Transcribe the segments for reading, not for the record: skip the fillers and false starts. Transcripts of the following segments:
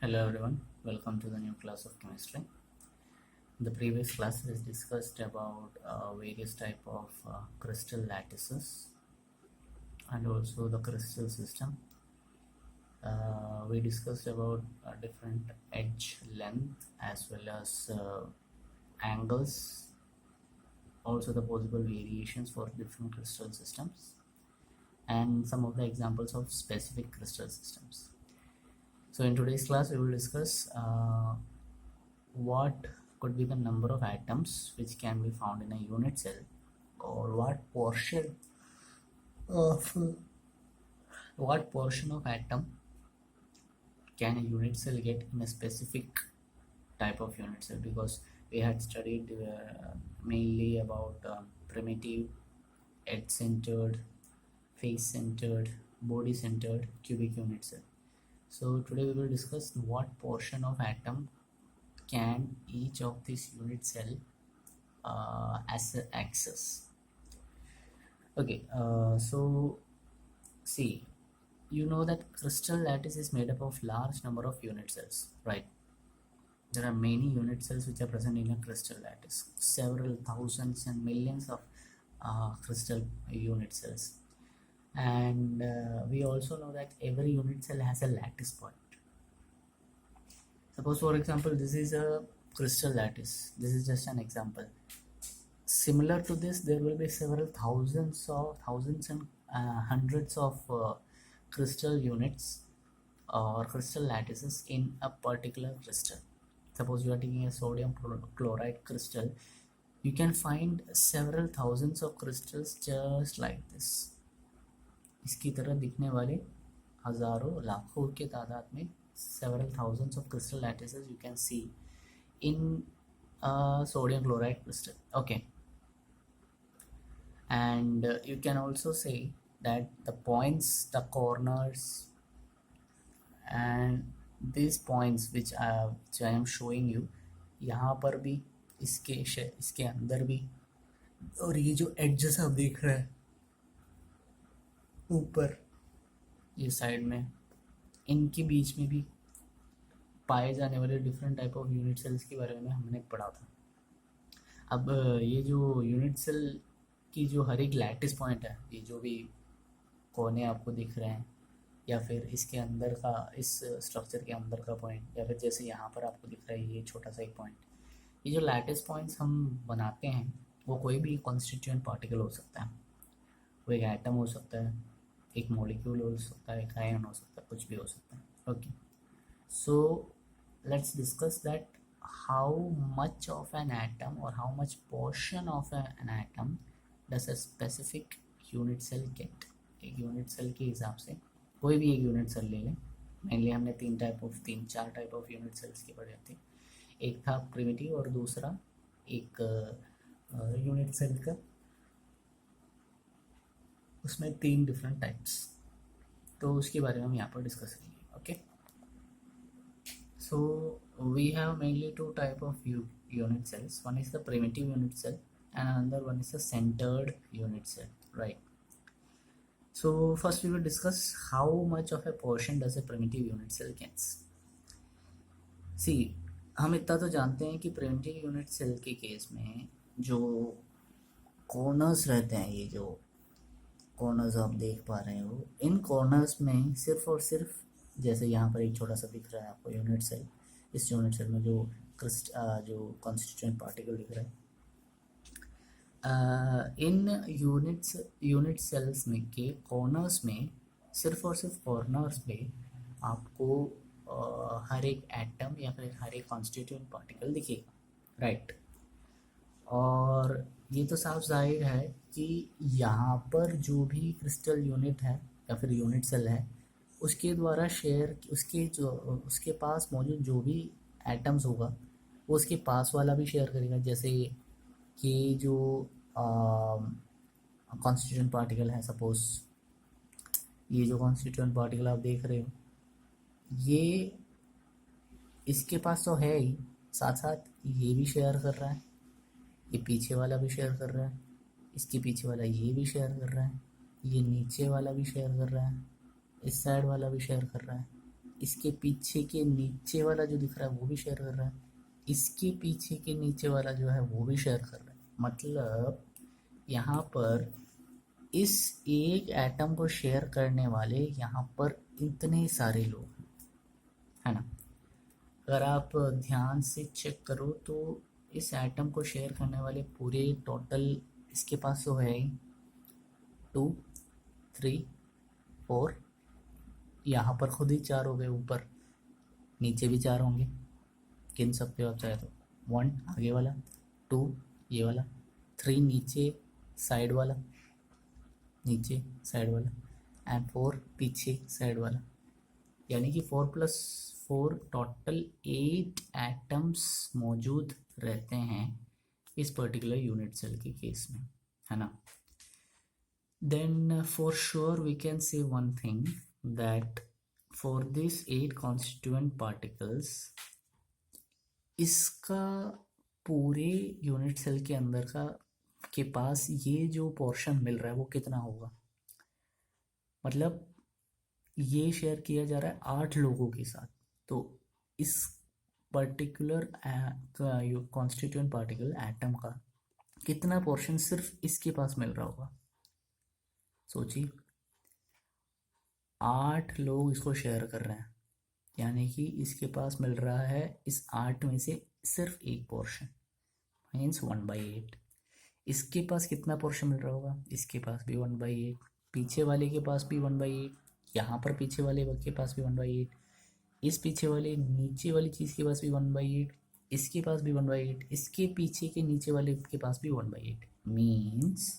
Hello everyone, welcome to the new class of chemistry. In the previous class we discussed about various type of crystal lattices and also the crystal system. We discussed about different edge length as well as angles, also the possible variations for different crystal systems and some of the examples of specific crystal systems. So in today's class we will discuss what could be the number of atoms which can be found in a unit cell, or of what portion of atom can a unit cell get in a specific type of unit cell, because we had studied mainly about primitive, edge centered, face centered, body centered cubic unit cell. So today we will discuss what portion of atom can each of these unit cell as an access. Okay, so see, you know that crystal lattice is made up of large number of unit cells, right? There are many unit cells which are present in a crystal lattice, several thousands and millions of crystal unit cells. And we also know that every unit cell has a lattice point. Suppose, for example, this is a crystal lattice. This is just an example. Similar to this, there will be several thousands and hundreds of crystal units or crystal lattices in a particular crystal. Suppose you are taking a sodium chloride crystal, you can find several thousands of crystals just like this. इसकी तरह दिखने वाले हजारों लाखों के तादाद में several thousands of crystal lattices you can see in a sodium chloride crystal. Okay, and you can also say that the points, the corners, and these points which I am showing you, यहाँ पर भी, इसके अंदर भी, और ये जो edges आप देख रहे हैं ऊपर ये साइड में, इनके बीच में भी पाए जाने वाले different type of unit cells के बारे में हमने पढ़ा था. अब ये जो यूनिट सेल की जो हर एक लैटिस पॉइंट है, ये जो भी कोने आपको दिख रहे हैं, या फिर इसके अंदर का, इस स्ट्रक्चर के अंदर का पॉइंट, या फिर जैसे यहाँ पर आपको दिख रहा है ये छोटा सा एक पॉइंट, ये जो लैटिस पॉइंट्स हम बनाते हैं वो कोई भी कॉन्स्टिट्यूएंट पार्टिकल हो सकता है. वो एक एटम हो सकता है, एक मॉलिक्यूल हो सकता है, एक आयन हो सकता है, कुछ भी हो सकता है. Okay, so let's discuss that how much of an atom or how much portion of an atom does a specific unit cell get. एक यूनिट सेल के हिसाब से कोई भी एक यूनिट सेल ले लें. मेनली हमने तीन चार टाइप ऑफ यूनिट सेल्स के पढ़े थे. एक था प्रिमिटिव और दूसरा एक यूनिट सेल का, उसमें 3 डिफरेंट टाइप्स, तो उसके बारे में हम यहाँ पर डिस्कस करेंगे. Okay, so we have mainly 2 type of unit cells. One is the primitive unit cell and another one is the centered unit cell, right? So first we will discuss how much of a portion does a primitive unit cell gets. See, हम इतना तो जानते हैं कि primitive unit cell के case में जो corners रहते हैं, ये जो कॉर्नर्स आप देख पा रहे हो, इन कॉर्नर्स में सिर्फ और सिर्फ, जैसे यहाँ पर एक छोटा सा दिख रहा है आपको यूनिट सेल, इस यूनिट सेल में जो कॉन्स्टिट्यूएंट पार्टिकल दिख रहा है, इन यूनिट सेल्स में के कॉर्नर्स में, सिर्फ और सिर्फ कॉर्नर्स पे आपको हर एक एटम या फिर हर एक कॉन्स्टिट्यूएंट पार्टिकल दिखेगा, राइट? और ये तो साफ जाहिर है कि यहाँ पर जो भी क्रिस्टल यूनिट है या फिर यूनिट सेल है, उसके द्वारा शेयर, उसके पास मौजूद जो भी एटम्स होगा वो उसके पास वाला भी शेयर करेगा. जैसे ये जो कॉन्स्टिट्यूएंट पार्टिकल है, सपोज ये जो कॉन्स्टिट्यूएंट पार्टिकल आप देख रहे हो, ये इसके पास तो है ही, साथ साथ ये भी शेयर कर रहा है, ये पीछे वाला भी शेयर कर रहा है, इसके पीछे वाला ये भी शेयर कर रहा है, ये नीचे वाला भी शेयर कर रहा है, इस साइड वाला भी शेयर कर रहा है, इसके पीछे के नीचे वाला जो दिख रहा है वो भी शेयर कर रहा है, इसके पीछे के नीचे वाला जो है वो भी शेयर कर रहा है। मतलब यहाँ पर इस एक एटम को शेयर करने वाले यहाँ पर इतने सारे लोग हैं, है ना। अगर आप ध्यान से चेक करो तो इस एटम को शेयर करने वाले पूरे टोटल इसके पास तो है ही 2 3 4, यहाँ पर खुद ही 4 हो गए, ऊपर नीचे भी 4 होंगे, गिन सकते हो आप चाहे तो। 1 आगे वाला, 2 ये वाला, 3 नीचे साइड वाला, नीचे साइड वाला, एंड 4 पीछे साइड वाला। यानी कि 4 + 4 टोटल 8 एटम्स मौजूद रहते हैं इस particular unit cell case case में, है ना। Then for sure we can say one thing that for this 8 constituent particles, इसका पूरे यूनिट सेल के अंदर का के पास ये जो पोर्शन मिल रहा है वो कितना होगा। मतलब ये शेयर किया जा रहा है 8 लोगों के साथ, तो इस पर्टिकुलर कॉन्स्टिट्यूएंट पार्टिकल एटम का कितना पोर्शन सिर्फ इसके पास मिल रहा होगा। सोचिए 8 लोग इसको शेयर कर रहे हैं, यानी कि इसके पास मिल रहा है इस 8 में से सिर्फ एक पोर्शन, मीन्स 1/8। इसके पास कितना पोर्शन मिल रहा होगा, इसके पास भी 1/8, पीछे वाले के पास भी 1/8, यहाँ पर पीछे वाले के पास भी 1/8, इस पीछे वाले नीचे वाली चीज़ के पास भी 1/8, इसके पास भी 1/8, इसके पीछे के नीचे वाले के पास भी 1/8। मीन्स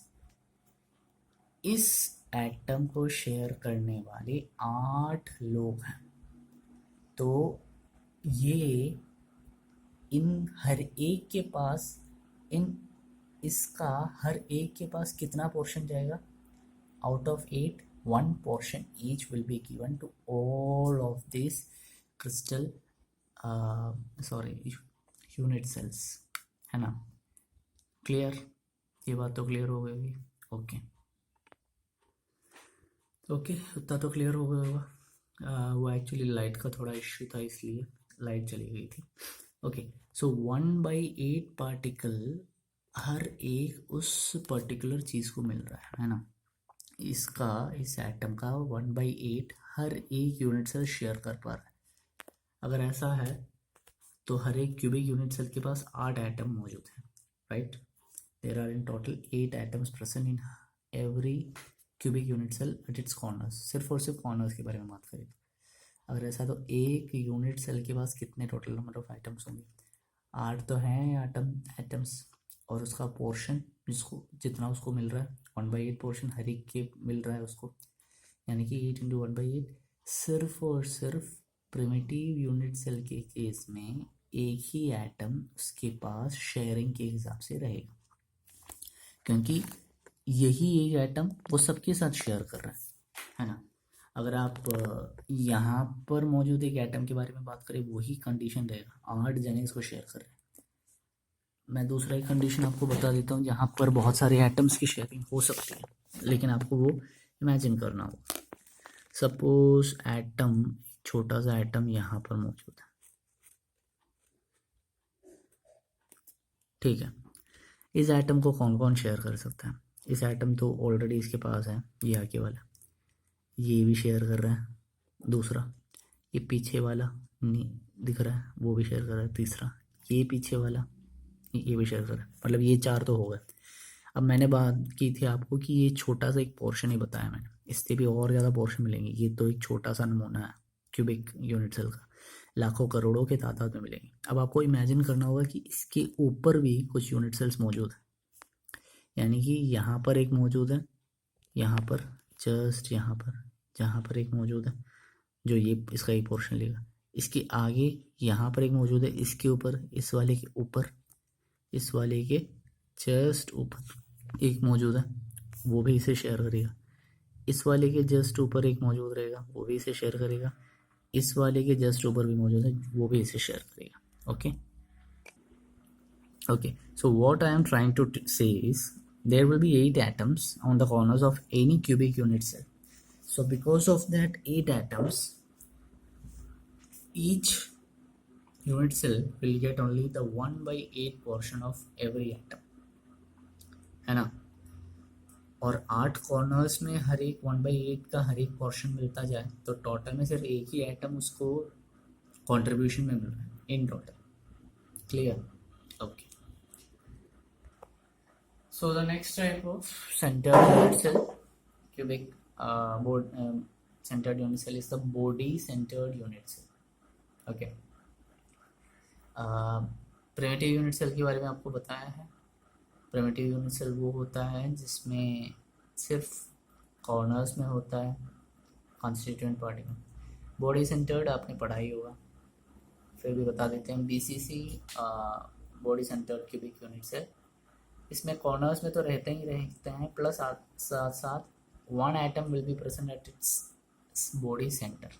इस एटम को शेयर करने वाले 8 लोग हैं, तो ये इन हर एक के पास इसका हर एक के पास कितना पोर्शन जाएगा, out of 8 1 portion each will be given to all of this crystal unit cells, है ना। क्लियर, ये बात तो क्लियर हो गई होगी। ओके उतना तो क्लियर हो गया होगा। वो एक्चुअली लाइट का थोड़ा इश्यू था इसलिए लाइट चली गई थी। ओके सो 1/8 पार्टिकल हर एक उस पर्टिकुलर चीज़ को मिल रहा है ना। इस एटम का 1/8 हर एक यूनिट सेल शेयर कर पा रहा है। अगर ऐसा है तो हर एक क्यूबिक यूनिट सेल के पास 8 एटम मौजूद हैं, right. There are in total 8 atoms present in every cubic unit cell at its corners. सिर्फ और सिर्फ कॉर्नर्स के बारे में बात करें अगर ऐसा, तो एक यूनिट सेल के पास कितने टोटल नंबर ऑफ आइटम्स होंगे, 8 तो हैं एटम्स, और उसका पोर्शन जितना उसको मिल रहा है 1/8 पोर्शन हर एक के मिल रहा है उसको, यानी कि 8 × 1/8। सिर्फ और सिर्फ primitive unit cell case case में एक ही एटम उसके पास शेयरिंग के हिसाब से रहेगा, क्योंकि यही एक एटम वो सबके साथ शेयर कर रहा है ना। अगर आप यहाँ पर मौजूद एक एटम के बारे में बात करें, वही कंडीशन रहेगा, 8 जने इसको शेयर कर रहे हैं। मैं दूसरा एक कंडीशन आपको बता देता हूँ जहाँ पर बहुत सारे एटम्स की शेयरिंग हो सकती है, लेकिन आपको वो इमेजिन करना होगा। सपोज एटम, छोटा सा एटम यहाँ पर मौजूद है, ठीक है। इस एटम को कौन कौन शेयर कर सकता है, इस एटम तो ऑलरेडी इसके पास है, ये आगे वाला ये भी शेयर कर रहा है, दूसरा ये पीछे वाला दिख रहा है वो भी शेयर कर रहा है, तीसरा ये पीछे वाला ये भी शेयर कर रहा है, मतलब ये 4 तो हो गए। अब मैंने बात की थी आपको कि ये छोटा सा एक पोर्शन ही बताया मैंने, इससे भी और ज़्यादा पोर्शन मिलेंगे। ये तो एक छोटा सा नमूना है क्यूबिक यूनिट सेल का, लाखों करोड़ों के तादाद में मिलेंगे। अब आपको इमेजिन करना होगा कि इसके ऊपर भी कुछ यूनिट सेल्स मौजूद हैं, यानी कि यहाँ पर एक मौजूद है, यहाँ पर जस्ट यहाँ पर जहाँ पर एक मौजूद है जो ये इसका एक पोर्शन लेगा, इसके आगे यहाँ पर एक मौजूद है, इसके ऊपर, इस वाले के ऊपर, इस वाले के जस्ट ऊपर एक मौजूद है वो भी इसे शेयर करेगा, इस वाले के जस्ट ऊपर एक मौजूद रहेगा वो भी इसे शेयर करेगा, इस वाले के जस्ट ऊपर भी मौजूद है वो भी इसे शेयर करेगा। Okay so what I am trying to say is there will be 8 atoms on the corners of any cubic unit cell. So because of that 8 atoms, each unit cell will get only the 1/8 portion of every atom, है ना। और 8 corners में हर एक 1/8 का हर एक portion मिलता जाए तो टोटल में सिर्फ एक ही एटम उसको कंट्रीब्यूशन में मिल रहा है in total. Clear? Okay. So the next type of centered unit cell, cubic centered unit cell is the body centered unit cell. Okay. Primitive unit cell के बारे में आपको बताया है। प्रिमिटिव यूनिट सेल वो होता है जिसमें सिर्फ कॉर्नर्स में होता है कॉन्स्टिट्यूएंट पार्टिकल। बॉडी सेंटर्ड आपने पढ़ा ही होगा, फिर भी बता देते हैं। BCC body centred cubic unit cell, इसमें कॉर्नर्स में तो रहते हैं प्लस साथ साथ one atom will be present at its body centre.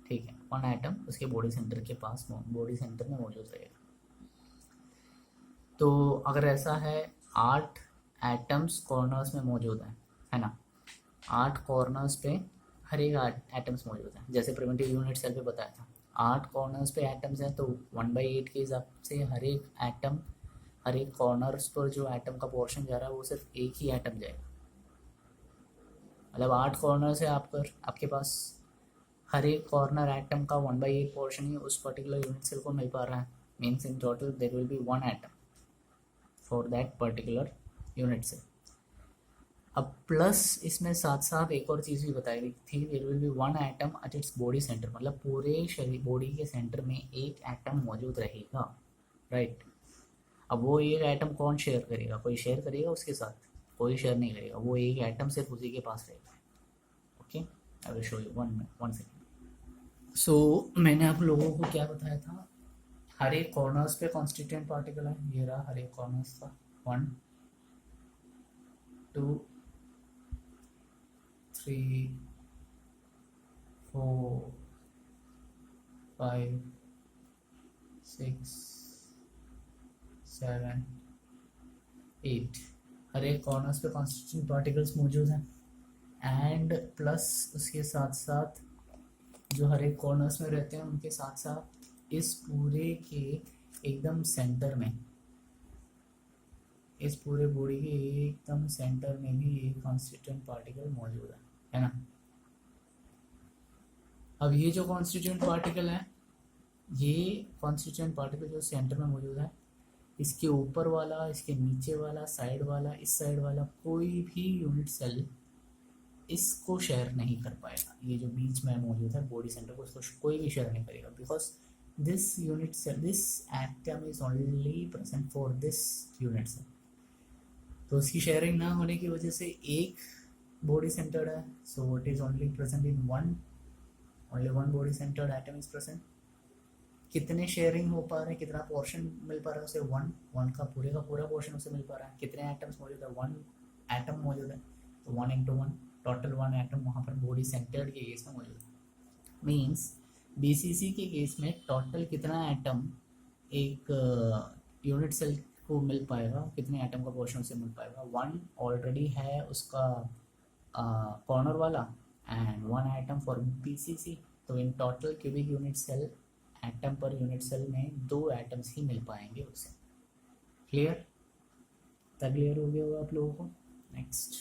ठीक है, वन एटम उसके बॉडी सेंटर के पास बॉडी सेंटर में मौजूद रहेगा। तो अगर ऐसा है 8 एटम्स कॉर्नर्स में मौजूद है ना, 8 कॉर्नर्स पे हर एक एटम्स मौजूद हैं, जैसे प्रिमिटिव यूनिट सेल पे बताया था 8 कॉर्नर्स पे एटम्स हैं, तो 1/8 के हिसाब से हर एक एटम, हर एक कॉर्नर्स पर जो एटम का पोर्शन जा रहा है वो सिर्फ एक ही एटम जाएगा। मतलब 8 कॉर्नर्स है आपके पास, हर एक कॉर्नर एटम का 1/8 पोर्शन ही उस पर्टिकुलर यूनिट सेल को मिल पा रहा है। Means in total there will be 1 atom for that particular unit cell. अब प्लस इसमें साथ साथ एक और चीज़ भी बताई गई थी, there will be 1 atom at its body centre, मतलब पूरे शरीर बॉडी के सेंटर में एक एटम मौजूद रहेगा, राइट। अब वो एक एटम कौन शेयर करेगा? कोई शेयर करेगा उसके साथ? कोई शेयर नहीं करेगा, वो एक एटम सिर्फ उसी के पास रहेगा। Okay, I will show you one second. So मैंने आप लोगों को क्या बताया था, हर एक कॉर्नर्स पे कॉन्स्टिट्यूएंट पार्टिकल है, ये रहा हर एक कॉर्नर्स का 1 2 3 4 5 6 7 8, हर एक कॉर्नर्स पे कॉन्स्टिट्यूएंट पार्टिकल्स मौजूद हैं। एंड प्लस उसके साथ साथ जो हर एक कॉर्नर्स में रहते हैं उनके साथ साथ इस पूरे के एकदम सेंटर में, इस पूरे बॉडी के एकदम सेंटर में भी एक कॉन्स्टिट्यूएंट पार्टिकल मौजूद है ना। अब ये जो कॉन्स्टिट्यूएंट पार्टिकल है, ये कॉन्स्टिट्यूएंट पार्टिकल जो सेंटर में मौजूद है, इसके ऊपर वाला, इसके नीचे वाला, साइड वाला, इस साइड वाला, कोई भी यूनिट सेल इसको शेयर नहीं कर पाएगा। ये जो बीच में मौजूद है बॉडी सेंटर को, इसको कोई भी शेयर नहीं करेगा, because this unit cell, this atom is only present for this unit cell. तो उसकी शेयरिंग ना होने की वजह से एक बॉडी सेंटर्ड है, so it is only present in only one body centred atom is present. कितने शेयरिंग हो पा रहे हैं, कितना पोर्शन मिल पा रहा है उसे? वन का पूरा पोर्शन उसे मिल पा रहा है। कितने एटम्स मौजूद है? 1 एटम मौजूद है, तो 1 × 1 टोटल 1 एटम वहाँ पर बॉडी सेंटर्ड के केस में मौजूद है। मीन्स बीसीसी के केस में टोटल कितना एटम एक यूनिट सेल को मिल पाएगा, कितने एटम का पोर्शन उसे मिल पाएगा? 1 ऑलरेडी है उसका कॉर्नर वाला एंड 1 एटम फॉर बीसीसी, तो in total cubic unit cell atom per unit cell में 2 एटम्स ही मिल पाएंगे उसे। क्लियर? तब क्लियर हो गया होगा आप लोगों को। Next,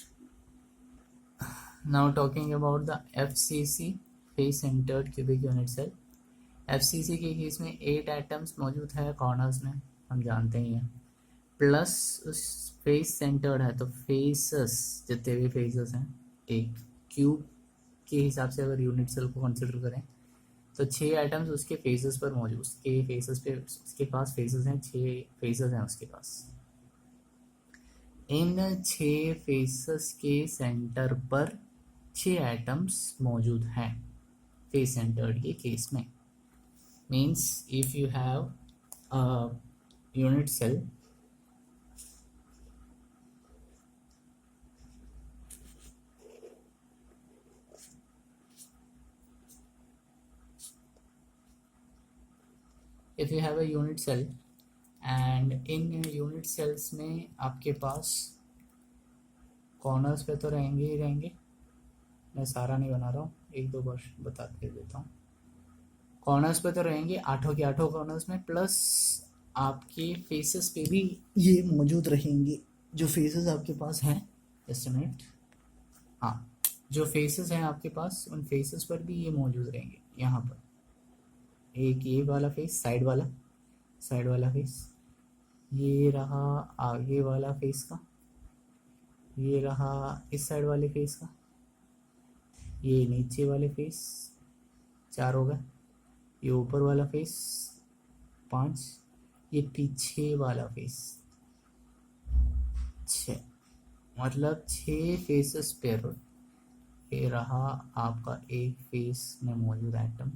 now talking about the FCC face centred cubic unit cell. FCC के केस में 8 एटम्स मौजूद है कॉर्नर्स में, हम जानते ही हैं, प्लस उस फेस सेंटर्ड है, तो फेसेस जितने भी फेसेस हैं, एक क्यूब के हिसाब से अगर यूनिट सेल को कंसिडर करें तो 6 आइटम्स उसके फेसेस पर मौजूद, उसके पास फेसेस हैं, 6 फेसेस हैं उसके पास। इन 6 फेसेस के सेंटर पर 6 आइटम्स मौजूद हैं फेस सेंटर्ड के केस में। Means if you have a unit cell if you have a unit cell and in unit cells में आपके पास कॉर्नर्स पे तो रहेंगे ही रहेंगे, मैं सारा नहीं बना रहा हूँ, 1-2 बार बता के देता हूँ। कॉर्नर्स पे तो रहेंगे, आठों के आठों कॉर्नर्स में, प्लस आपके फेसेस पे भी ये मौजूद रहेंगे। जो फेसेस आपके पास हैं, जस्ट मिनट, हाँ, जो फेसेस हैं आपके पास, उन फेसेस पर भी ये मौजूद रहेंगे। यहाँ पर एक ये वाला फेस, साइड वाला फेस, ये रहा आगे वाला फेस का, ये रहा इस साइड वाले फेस का, ये नीचे वाले फेस, 4 हो गए, ये ऊपर वाला फेस 5, ये पीछे वाला फेस 6, मतलब 6 फेसेस पेयर। ये रहा आपका एक फेस में मौजूद एटम,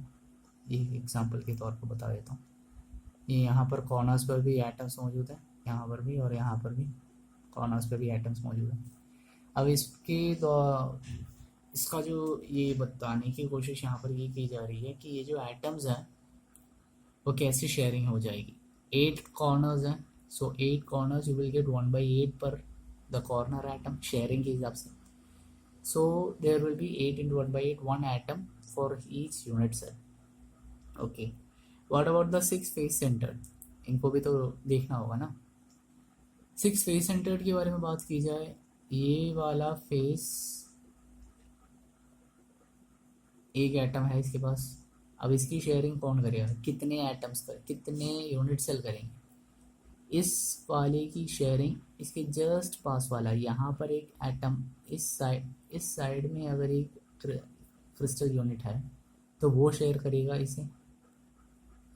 ये एग्जांपल के तौर पर बता देता हूँ। ये यहाँ पर कॉर्नर्स पर भी एटम्स मौजूद है, यहाँ पर भी और यहाँ पर भी कॉर्नर्स पर भी एटम्स मौजूद है। अब इसका जो ये बताने की कोशिश यहाँ पर ये की जा रही है कि ये जो एटम्स हैं वो कैसे शेयरिंग हो जाएगी। 8 कॉर्नर्स हैं, so 8 corners you will get 1/8 per the corner atom sharing के हिसाब से। So there will be 8 into 1/8, 1 atom for each unit cell. Okay, what about the 6 face centred, इनको भी तो देखना होगा ना। 6 फेस सेंटर्ड के बारे में बात की जाए, ये वाला फेस एक एटम है इसके पास। अब इसकी शेयरिंग कौन करेगा, कितने एटम्स कर, कितने यूनिट सेल करेंगे। इस वाले की शेयरिंग इसके जस्ट पास वाला, यहाँ पर एक एटम, इस साइड में अगर एक क्रिस्टल यूनिट है तो वो शेयर करेगा इसे।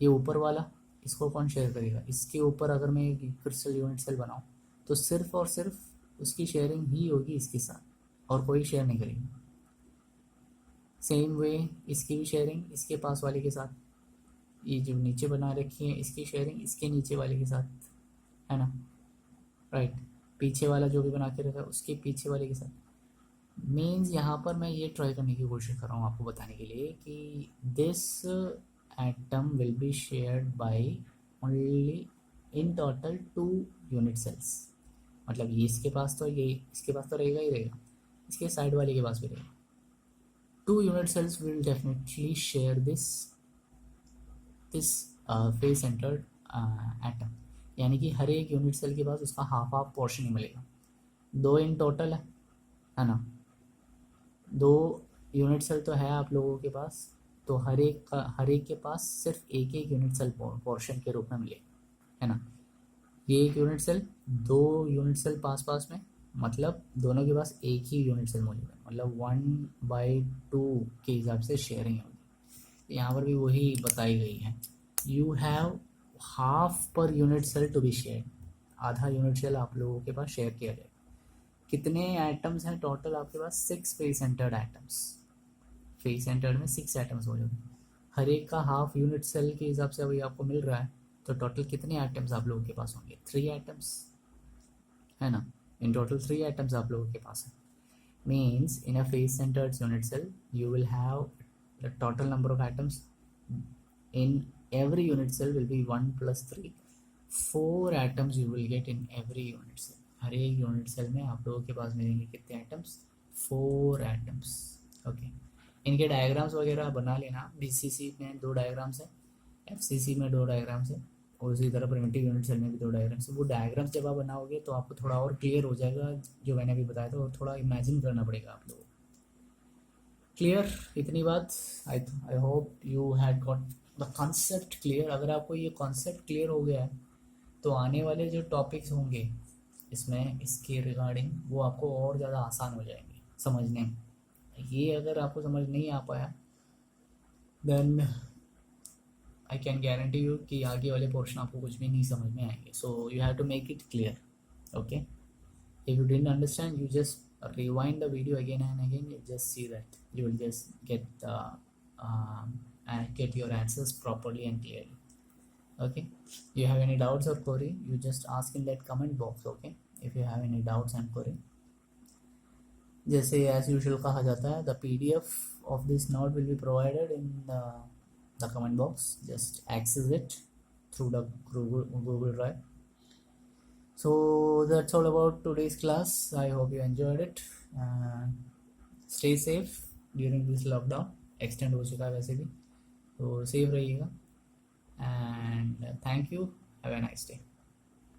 ये ऊपर वाला, इसको कौन शेयर करेगा, इसके ऊपर अगर मैं एक क्रिस्टल यूनिट सेल बनाऊँ तो सिर्फ और सिर्फ उसकी शेयरिंग ही होगी इसके साथ, और कोई शेयर नहीं करेगा। सेम वे इसकी भी शेयरिंग इसके पास वाले के साथ, ये जो नीचे बना रखी है इसकी शेयरिंग इसके नीचे वाले के साथ, है ना, राइट। पीछे वाला जो भी बना के रखा है उसके पीछे वाले के साथ। मीन्स यहाँ पर मैं ये ट्राई करने की कोशिश कर रहा हूँ आपको बताने के लिए कि this atom will be shared by only in total 2 unit cells. मतलब ये इसके पास तो, ये इसके पास तो रहेगा ही रहेगा, इसके साइड वाले के पास भी रहेगा। 2 unit cells will definitely share this face centered atom, यानी कि हर एक यूनिट सेल के पास उसका हाफ पोर्शन ही मिलेगा। 2 इन टोटल है ना, 2 यूनिट सेल तो है आप लोगों के पास, तो हर एक के पास सिर्फ एक यूनिट सेल पोर्शन के रूप में मिलेगा, है ना। ये एक यूनिट सेल, 2 यूनिट सेल पास में, मतलब दोनों के पास एक ही यूनिट सेल मौजूद है, मतलब 1/2 के हिसाब से शेयरिंग होगी। यहाँ पर भी वही बताई गई है, you have half per unit cell to be share, आधा यूनिट सेल आप लोगों के पास शेयर किया जाएगा। कितने एटम्स हैं टोटल आपके पास, 6 face centred atoms, face centred में 6 एटम्स मौजूद हैं। हर एक का हाफ यूनिट सेल के हिसाब से अभी आपको मिल रहा है, तो टोटल कितने एटम्स आप लोगों के पास होंगे, 3 एटम्स, है ना। इन टोटल 3 एटम्स आप लोगों के पास है। Means in a face centred unit cell you will have the total number of atoms in every unit cell will be 1 + 3, 4 atoms you will get in every unit cell. हर एक unit cell में आप लोगों के पास मिलेंगे कितने atoms, 4 atoms. Okay, इनके diagrams वगैरह बना लेना। बीसीसी में 2 डायग्राम्स है, एफसीसी में 2 डायग्राम्स है, और उसी तरह प्रिमिटिव यूनिट सेल में भी 2 डायग्राम्स है। वो डायग्राम्स जब आप बनाओगे तो आपको थोड़ा और क्लियर हो जाएगा, जो मैंने अभी बताया था, और थोड़ा इमेजिन करना पड़ेगा आप लोगों को। क्लियर, इतनी बात। I hope you had got the concept clear. अगर आपको ये कॉन्सेप्ट क्लियर हो गया है तो आने वाले जो टॉपिक्स होंगे इसमें, इसके रिगार्डिंग, वो आपको और ज़्यादा आसान हो जाएंगे समझने में। ये अगर आपको समझ नहीं आ पाया then I can guarantee you कि आगे वाले पोर्शन आपको कुछ भी नहीं समझ में आएंगे। So you have to make it clear, okay. If you didn't understand, you just rewind the video again and again, you just see that you will just get your answers properly and clearly, okay. You have any doubts or query, you just ask in that comment box, okay, if you have any doubts and query। जैसे as usual कहा जाता है, the PDF of this note will be provided in the comment box, just access it through the Google Drive। So that's all about today's class. I hope you enjoyed it. Stay safe during this lockdown, extend हो चुका है वैसे भी, तो safe रहिएगा and thank you, have a nice day.